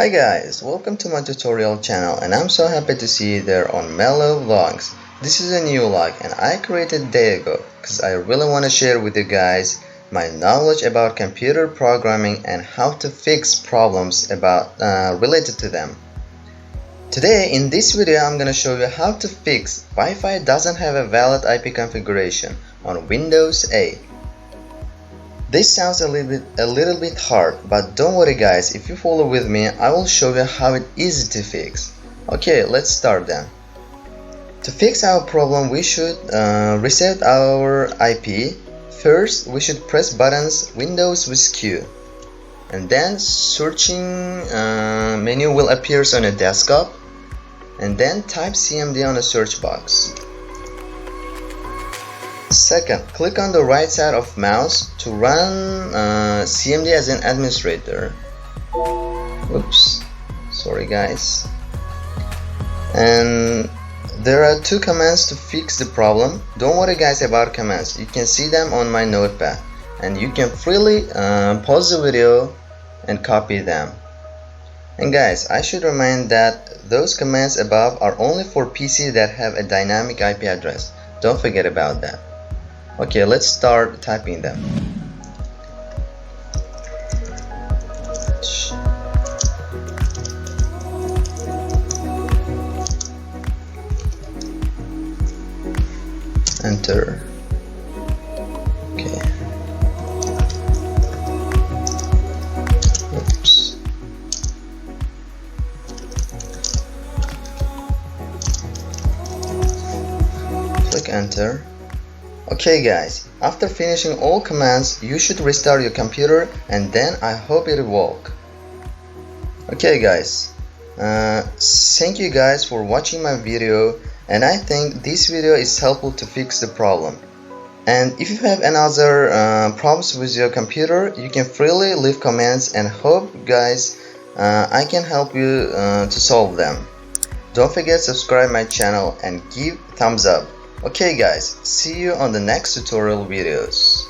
Hi guys, welcome to my tutorial channel and I'm so happy to see you there on Mellow Vlogs. This is a new vlog and I created a day ago because I really want to share with you guys my knowledge about computer programming and how to fix problems related to them. Today in this video I'm gonna show you how to fix Wi-Fi doesn't have a valid IP configuration on Windows 8. This sounds a little bit hard, but don't worry guys, if you follow with me I will show you how it's easy to fix. Okay, let's start then. To fix our problem we should reset our IP. First we should press buttons Windows with Q, and then searching menu will appear on a desktop, and then type CMD on the search box. Second, click on the right side of mouse to run CMD as an administrator. Oops, sorry guys. And there are two commands to fix the problem. Don't worry guys about commands, you can see them on my notepad and you can freely pause the video and copy them. And guys, I should remind that those commands above are only for PC that have a dynamic IP address. Don't forget about that. Okay, let's start typing them. Enter. Okay. Oops. Click enter. Okay guys, after finishing all commands you should restart your computer and then I hope it will work. Okay guys, thank you guys for watching my video and I think this video is helpful to fix the problem. And if you have another problems with your computer you can freely leave comments and hope guys I can help you to solve them. Don't forget to subscribe my channel and give thumbs up. Okay guys, see you on the next tutorial videos.